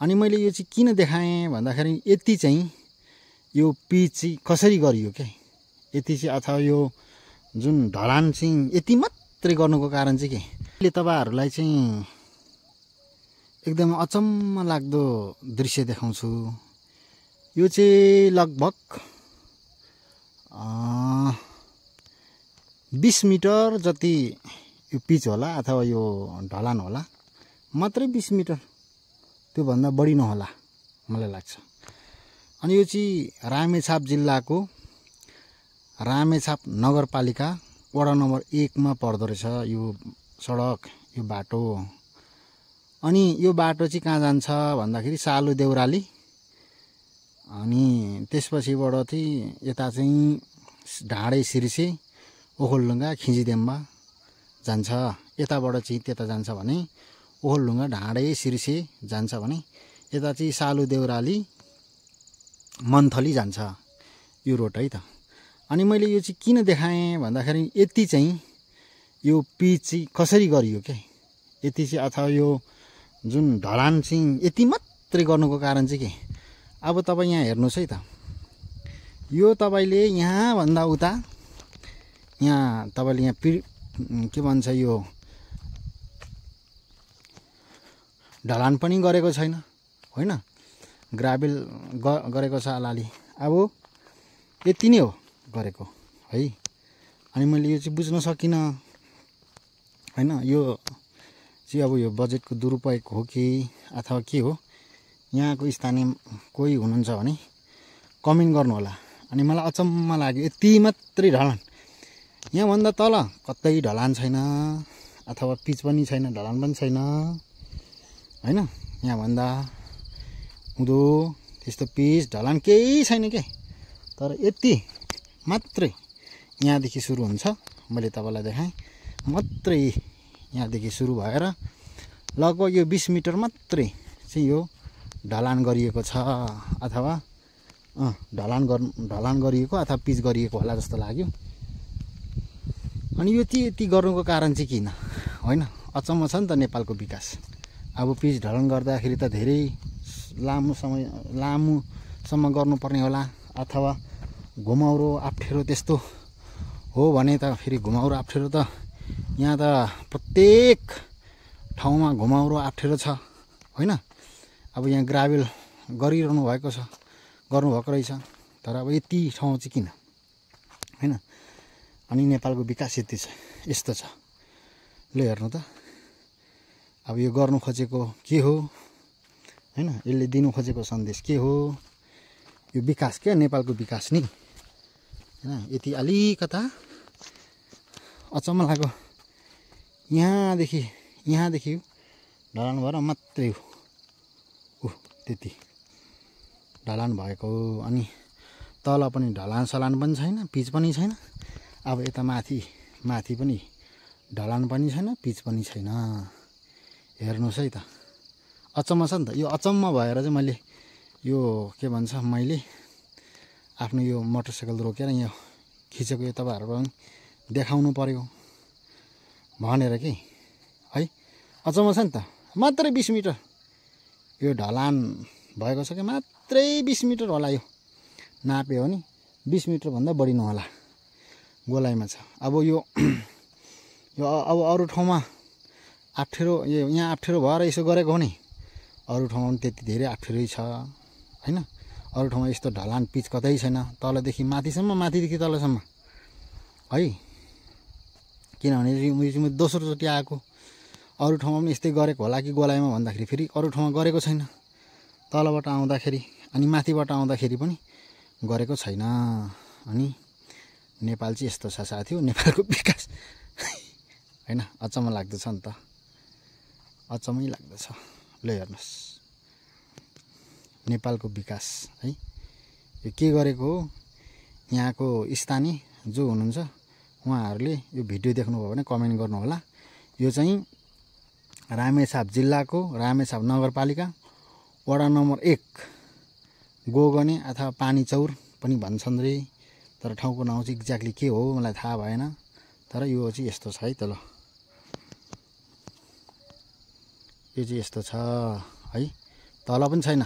अनि मैले यो चाहिँ किन देखाएँ भन्दाखेरि यति चाहिँ यो पिच चाहिँ कसरी गरियो के, यति चाहिँ अथवा यो जुन ढलान चाहिँ यति मात्रै गर्नुको कारण चाहिँ के, अहिले तपाईहरुलाई चाहिँ एकदम अचम्म लाग्दो दृश्य देखाउँछु। यो चाहिँ लगभग 20 मिटर जति यो पिच होला अथवा यो ढलान होला, मात्रै 20 मिटर, त्यो भन्दा बढी नहोला मलाई लाग्छ। अनि यो चाहिँ रामेछाप जिल्लाको रामेछाप नगरपालिका वडा नम्बर 1 मा पर्दो रहेछ यो सडक, यो बाटो। अनि यो बाटो चाहिँ कहाँ जान्छ भन्दाखेरि सालु देउराली, अनि त्यसपछिबाट चाहिँ यता चाहिँ ढाडे सिर्से ओखलढुङ्गा खिचिदेम्बा जान्छ। यताबाट चाहिँ त्यता जान्छ भने ओखलढुङ्गा ढाडे सिर्से जान्छ भने यता चाहिँ सालु देउराली मन्थली जान्छ यो रोड है त। अनि मैले यो चाहिँ किन देखाएँ भन्दाखेरि यति चाहिँ यो पिच चाहिँ कसरी गरियो के, यति चाहिँ अथवा यो जुन ढलान चाहिँ यति मात्रै गर्नुको कारण चाहिँ के, अब तपाईँ यहाँ हेर्नुहोस् है त, यो तपाईले यहाँ भन्दा उता यहाँ तपाईले यहाँ के भन्छ यो ढलान पनि गरेको छैन होइन, ग्राभेल गरेको छ अलाली। अब यति नै हो गरेको है। अनि मैले यो चाहिँ बुझ्न सकिनँ हैन, यो चाहिँ अब यो बजेटको दुरुपयोग हो कि अथवा के हो, यहाँको स्थानीय कोही हुनुहुन्छ भने कमेन्ट गर्नु होला। अनि मलाई अचम्म लाग्यो, यति मात्रै ढलान, यहाँ भन्दा तल कतै ढलान छैन अथवा पिच पनि छैन, ढलान पनि छैन हैन, यहाँ भन्दा उँधो त्यस्तो पिच ढलान केही छैन के। तर यति मात्रै यहाँदेखि सुरु हुन्छ, मैले तपाईलाई देखाएँ, मात्रै यहाँदेखि सुरु भएर लगभग यो 20 मिटर मात्रै चाहिँ यो ढलान गरिएको छ अथवा ढलान गरिएको अथवा पिच गरिएको होला जस्तो लाग्यो। अनि यो चाहिँ यति गर्नुको कारण चाहिँ किन होइन, अचम्म छ नि त नेपालको विकास। अब पिच ढलान गर्दाखेरि त धेरै लामोसम्म गर्नुपर्ने होला, अथवा घुमाउरो अप्ठ्यारो त्यस्तो हो भने त फेरि घुमाउरो अप्ठ्यारो त यहाँ त प्रत्येक ठाउँमा घुमाउरो अप्ठ्यारो छ होइन। अब यहाँ ग्राभेल गरिरहनु भएको छ, गर्नुभएको रहेछ, तर अब यति ठाउँ चाहिँ किन हैन। अनि नेपालको विकास यति छ, यस्तो छ। ल हेर्नु त, अब यो गर्नु खोजेको के हो हैन, यसले दिनु खोजेको सन्देश के हो, यो विकास क्या नेपालको विकास नि हैन। यति अलिकता अचम्म लाग्यो, यहाँदेखि ढलान भएर मात्रै हो त्यति ढलान भएको। अनि तल पनि ढलान सलान पनि छैन, पिच पनि छैन। अब यता माथि पनि ढलान पनि छैन, पिच पनि छैन। हेर्नुहोस् है त, अचम्म छ नि त। यो अचम्म भएर चाहिँ मैले यो के भन्छ, मैले आफ्नो यो मोटरसाइकल रोकेर यहाँ खिचेको, यो तपाईहरुलाई पनि देखाउनु पर्यो भनेर के है। अचम्म छ नि त, मात्रै 20 मिटर यो ढलान भएको छ कि, मात्रै 20 मिटर होला। यो नाप्यो भने 20 मिटर भन्दा बढी नहोला गोलाइमा छ। अब यो अब अरू ठाउँमा अप्ठ्यारो, यहाँ अप्ठ्यारो भएर यसो गरेको हो नि, अरू ठाउँमा पनि त्यति धेरै अप्ठ्यारै छ हैन। अरू ठाउँमा यस्तो ढलान पिच कतै छैन, तलदेखि माथिसम्म, माथिदेखि तलसम्म है। किनभने यो चाहिँ म दोस्रोचोटि आएको, अरू ठाउँमा पनि यस्तै गरेको होला कि गोलाइमा भन्दाखेरि फेरि अरू ठाउँमा गरेको छैन। तलबाट आउँदाखेरि अनि माथिबाट आउँदाखेरि पनि गरेको छैन। अनि नेपाल चाहिँ यस्तो छ साथी हो, नेपालको विकास हैन। अचम्म लाग्दछ नि त, अचम्मै लाग्दछ। ल हेर्नुहोस् नेपालको विकास है, यो के गरेको हो। यहाँको स्थानीय जो हुनुहुन्छ उहाँहरूले यो भिडियो देख्नुभयो भने कमेन्ट गर्नु होला। यो चाहिँ रामेछाप जिल्लाको रामेछाप नगरपालिका वडा नम्बर 1 गोगने अथवा पानीचौर पनि भन्छन् रे, तर ठाउँको नाउँ चाहिँ एक्ज्याक्टली के हो मलाई थाहा भएन। तर यो चाहिँ यस्तो छ है त। ल यो चाहिँ यस्तो छ है, तल पनि छैन।